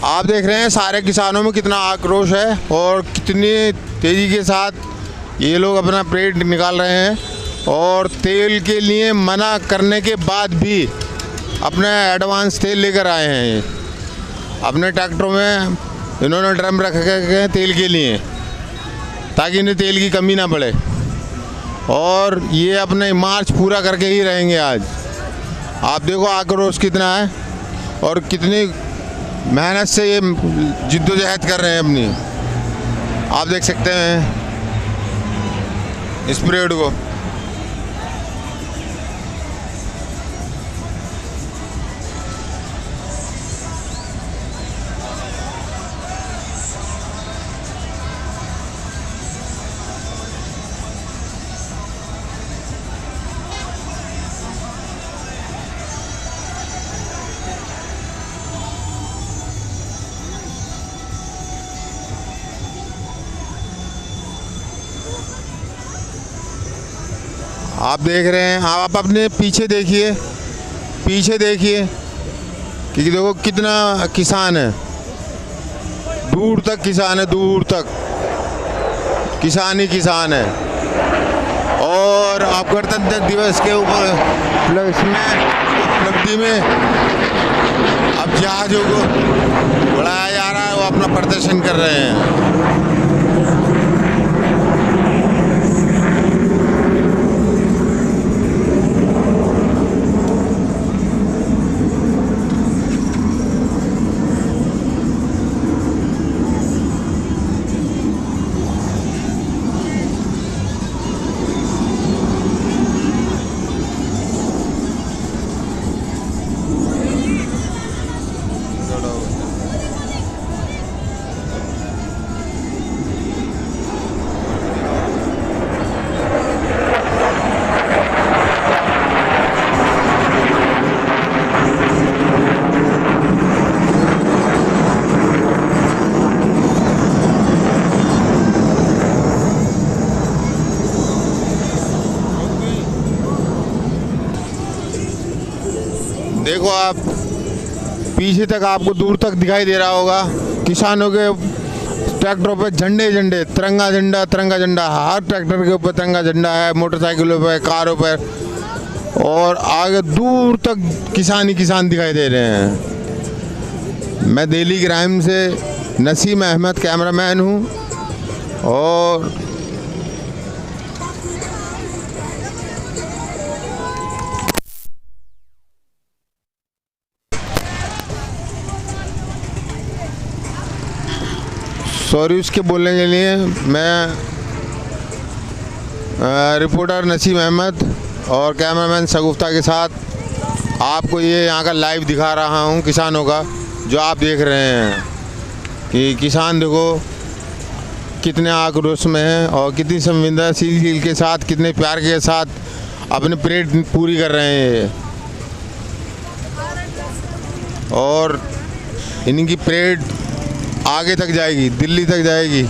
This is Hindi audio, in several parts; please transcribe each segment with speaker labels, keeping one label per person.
Speaker 1: आप देख रहे हैं सारे किसानों में कितना आक्रोश है और कितनी तेज़ी के साथ ये लोग अपना पेट निकाल रहे हैं। और तेल के लिए मना करने के बाद भी अपने एडवांस तेल लेकर आए हैं। ये अपने ट्रैक्टरों में इन्होंने ड्रम रखे गए हैं तेल के लिए, ताकि इन्हें तेल की कमी ना पड़े। और ये अपने मार्च पूरा करके ही रहेंगे आज। आप देखो आक्रोश कितना है और कितनी मेहनत से ये जिद्दोजहद कर रहे हैं अपनी। आप देख सकते हैं इस परेड को। आप देख रहे हैं, आप अपने पीछे देखिए, पीछे देखिए कि देखो कितना किसान है, दूर तक किसान है, दूर तक किसान ही किसान है। और आप गणतंत्र दिवस के ऊपर उपलब्धि में अब जहाज़ों को बढ़ाया जा रहा है, वो अपना प्रदर्शन कर रहे हैं। देखो आप पीछे तक, आपको दूर तक दिखाई दे रहा होगा किसानों के ट्रैक्टरों पे झंडे झंडे, तिरंगा झंडा, तिरंगा झंडा। हर ट्रैक्टर के ऊपर तिरंगा झंडा है, मोटरसाइकिलों पर, कारों पर, और आगे दूर तक किसान ही किसान दिखाई दे रहे हैं। मैं दिल्ली क्राइम से नसीम अहमद कैमरामैन हूँ। और सॉरी उसके बोलने के लिए। मैं रिपोर्टर नसीम अहमद और कैमरामैन शगुफ्ता के साथ आपको ये यहाँ का लाइव दिखा रहा हूँ किसानों का, जो आप देख रहे हैं कि किसान देखो कितने आक्रोश में हैं और कितनी संवेदनशील के साथ, कितने प्यार के साथ अपनी परेड पूरी कर रहे हैं। और इनकी परेड आगे तक जाएगी, दिल्ली तक जाएगी।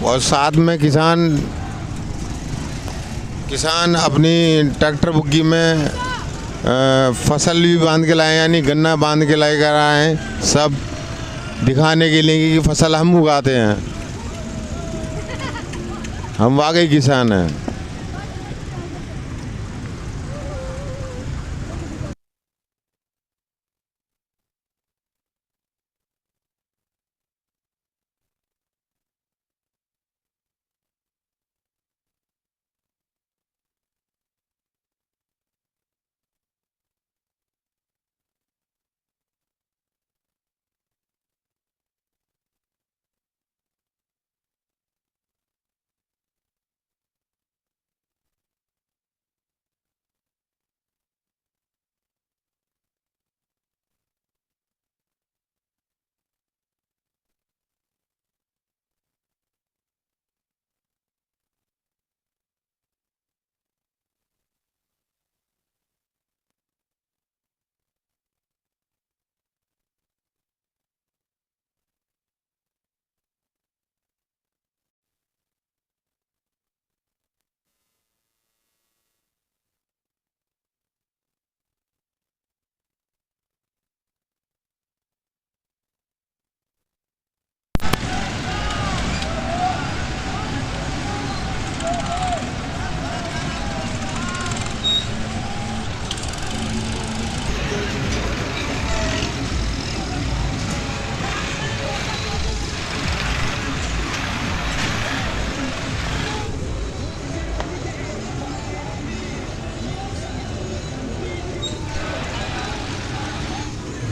Speaker 1: और साथ में किसान अपनी ट्रैक्टर बुग्गी में फसल भी बांध के लाए, यानी गन्ना बांध के लाए कर आए हैं, सब दिखाने के लिए कि फसल हम उगाते हैं, हम वाकई किसान हैं।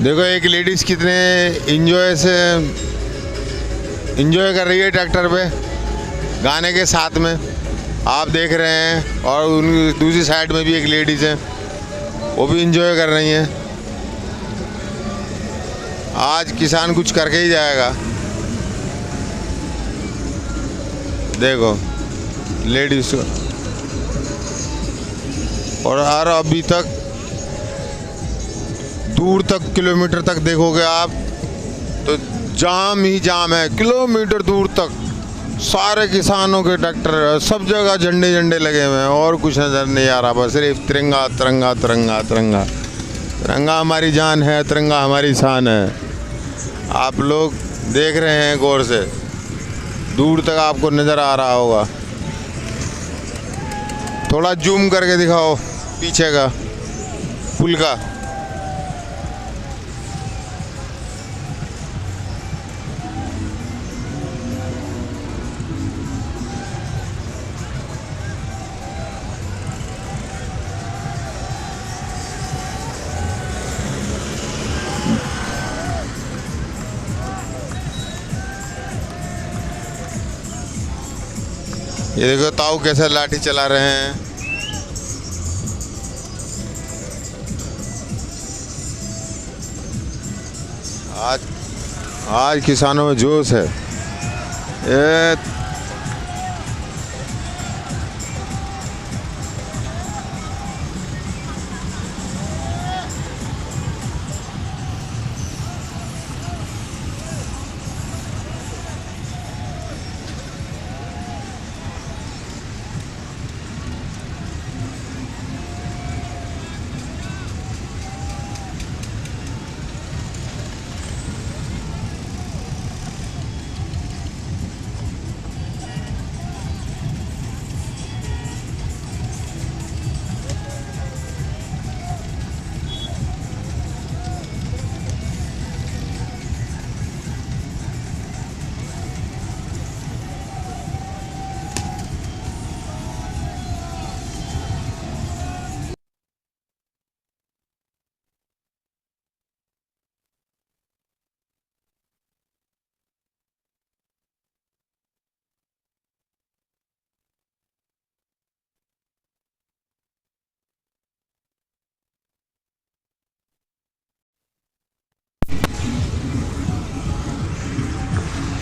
Speaker 1: देखो एक लेडीज़ कितने इंजॉय कर रही है ट्रैक्टर पे गाने के साथ में, आप देख रहे हैं। और उन दूसरी साइड में भी एक लेडीज़ है, वो भी इंजॉय कर रही हैं। आज किसान कुछ करके ही जाएगा। देखो लेडीज और अभी तक दूर तक किलोमीटर तक देखोगे आप तो जाम ही जाम है। किलोमीटर दूर तक सारे किसानों के ट्रैक्टर, सब जगह झंडे झंडे लगे हुए हैं और कुछ नज़र नहीं आ रहा। बस सिर्फ तिरंगा तिरंगा तिरंगा तिरंगा। तिरंगा हमारी जान है, तिरंगा हमारी शान है। आप लोग देख रहे हैं गौर से, दूर तक आपको नज़र आ रहा होगा। थोड़ा जूम करके दिखाओ पीछे का पुल का। ये देखो ताऊ कैसे लाठी चला रहे हैं। आज किसानों में जोश है। ये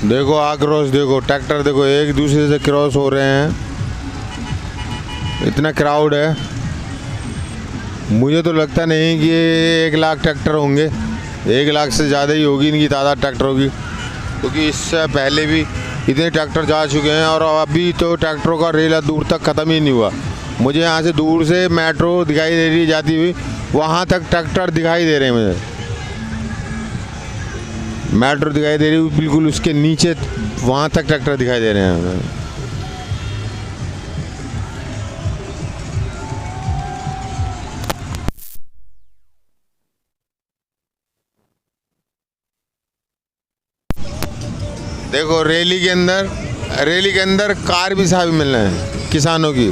Speaker 1: देखो आक्रोश, देखो ट्रैक्टर, देखो एक दूसरे से क्रॉस हो रहे हैं। इतना क्राउड है, मुझे तो लगता नहीं कि 1 लाख ट्रैक्टर होंगे। 1 लाख से ज़्यादा ही होगी इनकी तादाद ट्रैक्टरों की, क्योंकि इससे पहले भी इतने ट्रैक्टर जा चुके हैं और अभी तो ट्रैक्टरों का रेला दूर तक ख़त्म ही नहीं हुआ। मुझे यहाँ से दूर से मेट्रो दिखाई दे रही जाती हुई, वहाँ तक ट्रैक्टर दिखाई दे रहे हैं। मुझे मेट्रो दिखाई दे रही है, बिल्कुल उसके नीचे वहाँ तक ट्रैक्टर दिखाई दे रहे हैं। देखो रैली के अंदर कार भी शामिल मिल रहे हैं किसानों की,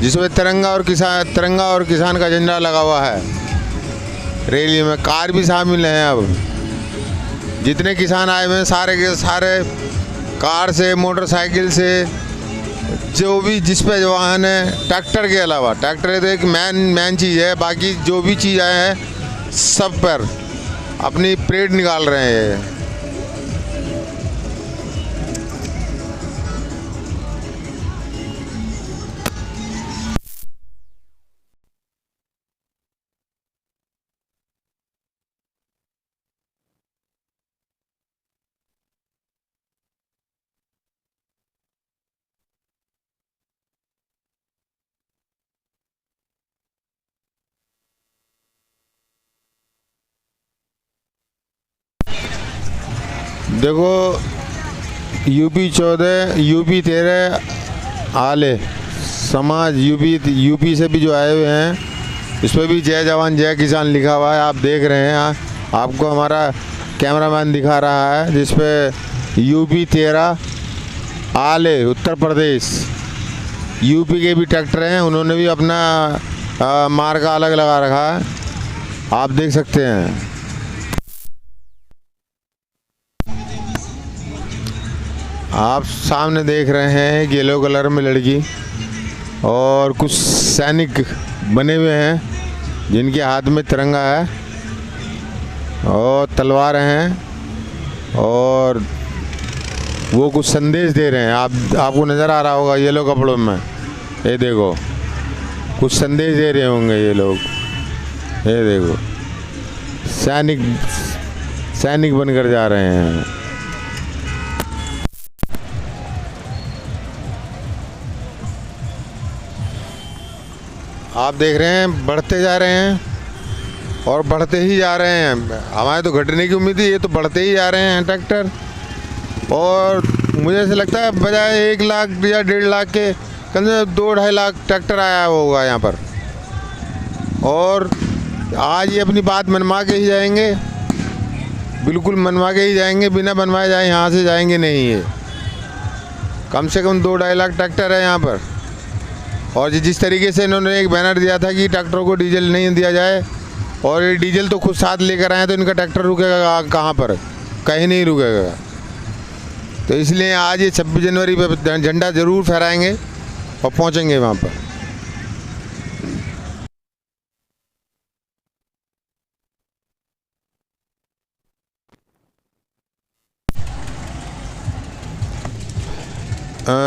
Speaker 1: जिसमें तिरंगा और किसान का झंडा लगा हुआ है। रैली में कार भी शामिल हैं। अब जितने किसान आए हुए हैं सारे के सारे कार से, मोटरसाइकिल से, जो भी जिस पे वाहन है, ट्रैक्टर के अलावा, ट्रैक्टर तो एक मेन चीज़ है, बाकी जो भी चीज़ आए हैं सब पर अपनी परेड निकाल रहे हैं। देखो यूपी 14, यूपी 13 आले समाज, यूपी से भी जो आए हुए हैं, इस पर भी जय जवान जय किसान लिखा हुआ है। आप देख रहे हैं, आपको हमारा कैमरामैन दिखा रहा है, जिस पे यूपी 13 आले उत्तर प्रदेश, यूपी के भी ट्रैक्टर हैं, उन्होंने भी अपना मार्का अलग लगा रखा है, आप देख सकते हैं। आप सामने देख रहे हैं येलो कलर में लड़की और कुछ सैनिक बने हुए हैं जिनके हाथ में तिरंगा है और तलवार हैं और वो कुछ संदेश दे रहे हैं। आपको नज़र आ रहा होगा येलो कपड़ों में, ये देखो कुछ संदेश दे रहे होंगे ये लोग। ये देखो सैनिक बनकर जा रहे हैं। आप देख रहे हैं बढ़ते जा रहे हैं और बढ़ते ही जा रहे हैं। हमारे तो घटने की उम्मीद थी, ये तो बढ़ते ही जा रहे हैं ट्रैक्टर। और मुझे ऐसा लगता है बजाय 1 लाख या 1.5 लाख के कम से कम 2-2.5 लाख ट्रैक्टर आया होगा यहाँ पर। और आज ये अपनी बात मनवा के ही जाएंगे, बिल्कुल मनवा के ही जाएंगे, बिना बनवाए जाए यहाँ से जाएंगे नहीं। ये कम से कम 2-2.5 लाख ट्रैक्टर है यहाँ पर। और जिस तरीके से इन्होंने एक बैनर दिया था कि ट्रैक्टरों को डीजल नहीं दिया जाए, और ये डीजल तो खुद साथ लेकर आए, तो इनका ट्रैक्टर रुकेगा कहाँ पर? कहीं नहीं रुकेगा। तो इसलिए आज ये 26 जनवरी पर झंडा ज़रूर फहराएंगे और पहुँचेंगे वहाँ पर।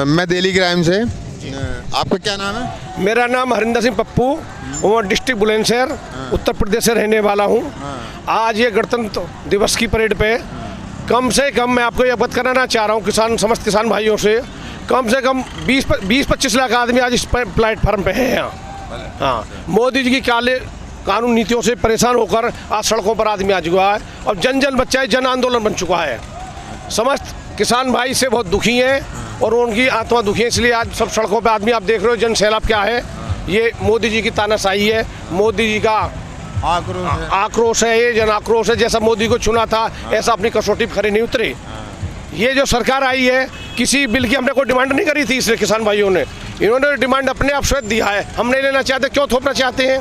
Speaker 1: मैं दिल्ली क्राइम से। आपका क्या नाम है?
Speaker 2: मेरा नाम हरिंदर सिंह पप्पू, मैं डिस्ट्रिक्ट बुलंदशहर उत्तर प्रदेश से रहने वाला हूँ। आज ये गणतंत्र दिवस की परेड पे कम से कम मैं आपको ये अवगत कराना चाह रहा हूँ समस्त किसान भाइयों से कम 20-25 लाख आदमी आज इस प्लेटफार्म पे हैं यहाँ। हाँ, मोदी जी की काले कानून नीतियों से परेशान होकर आज सड़कों पर आदमी आ चुका है और जन बच्चा जन आंदोलन बन चुका है। समस्त किसान भाई से बहुत दुखी हैं और उनकी आत्मा दुखी है, इसलिए आज सब सड़कों पे आदमी, आप देख रहे हो जन सैलाब क्या है। ये मोदी जी की तानाशाही है, मोदी जी का आक्रोश है, ये जन आक्रोश है। जैसा मोदी को चुना था ऐसा अपनी कसौटी पर खरी नहीं उतरी। ये जो सरकार आई है, किसी बिल की हमने कोई डिमांड नहीं करी थी, इसलिए किसान भाइयों ने इन्होंने डिमांड अपने आप स्वयं दिया है। हम नहीं लेना चाहते, क्यों थोपना चाहते हैं?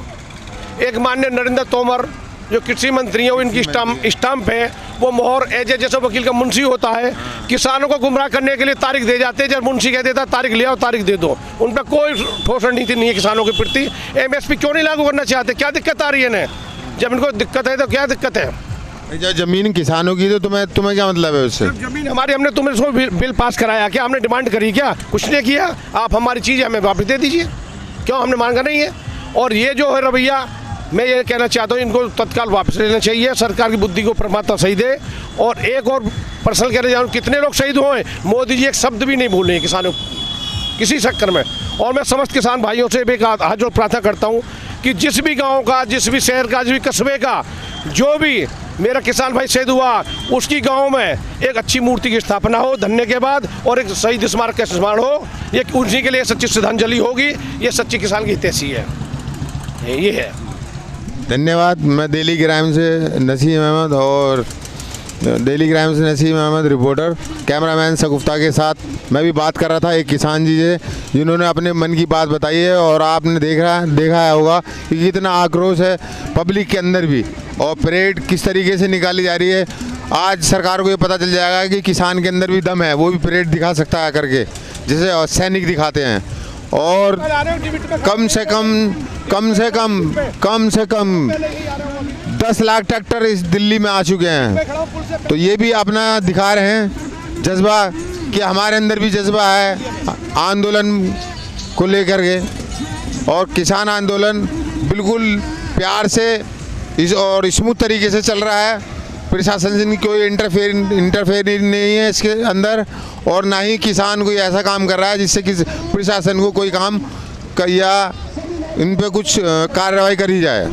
Speaker 2: एक माननीय नरेंद्र तोमर जो कृषि मंत्री हैं, इनकी स्टाम्प है, वो मोहर एजे जैसे वकील का मुंशी होता है, किसानों को गुमराह करने के लिए तारीख दे जाते हैं। जब मुंशी कह देता तारीख ले आओ, तारीख दे दो। उन पर कोई ठोस रणनीति नहीं है किसानों के प्रति। MSP क्यों नहीं लागू करना चाहते? क्या दिक्कत आ रही है इन्हें? जब इनको दिक्कत है तो क्या दिक्कत है?
Speaker 1: जब जमीन किसानों की तो तुम्हें क्या मतलब है उससे?
Speaker 2: जमीन हमारी, हमने तुम्हें इसको बिल पास कराया क्या? हमने डिमांड करी क्या? कुछ नहीं किया। आप हमारी चीज़ हमें वापस दे दीजिए, क्यों हमने मांगा नहीं है? और ये जो है रवैया, मैं ये कहना चाहता हूँ इनको तत्काल वापस लेना चाहिए। सरकार की बुद्धि को परमात्मा सही दे। और एक और पर्सनल कहने जाऊँ, कितने लोग शहीद हुए, मोदी जी एक शब्द भी नहीं भूले किसानों किसी चक्कर में। और मैं समस्त किसान भाइयों से भी हाथ जोड़ प्रार्थना करता हूँ कि जिस भी गाँव का, जिस भी शहर का, जिस भी कस्बे का जो भी मेरा किसान भाई शहीद हुआ, उसकी गाँव में एक अच्छी मूर्ति की स्थापना हो धन्य के बाद, और एक शहीद स्मारक का निर्माण हो। ये उसी के लिए सच्ची श्रद्धांजलि होगी। ये सच्ची किसान की हितैषी है, ये है।
Speaker 1: धन्यवाद। मैं दिल्ली क्राइम से नसीम अहमद, और दिल्ली क्राइम से नसीम अहमद रिपोर्टर, कैमरामैन सगुफ्ता के साथ मैं भी बात कर रहा था एक किसान जी से जिन्होंने अपने मन की बात बताई है। और आपने देखा होगा कि कितना आक्रोश है पब्लिक के अंदर भी, और परेड किस तरीके से निकाली जा रही है। आज सरकार को ये पता चल जाएगा कि किसान के अंदर भी दम है, वो भी परेड दिखा सकता है करके, जैसे सैनिक दिखाते हैं। और कम से कम 10 लाख ट्रैक्टर इस दिल्ली में आ चुके हैं। तो ये भी अपना दिखा रहे हैं जज्बा, कि हमारे अंदर भी जज्बा है आंदोलन को लेकर के। और किसान आंदोलन बिल्कुल प्यार से और स्मूथ तरीके से चल रहा है। प्रशासन से कोई इंटरफेयर नहीं है इसके अंदर, और ना ही किसान कोई ऐसा काम कर रहा है जिससे कि प्रशासन को कोई काम या इन पे कुछ कार्रवाई करी जाए।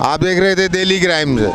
Speaker 1: आप देख रहे थे दिल्ली क्राइम से।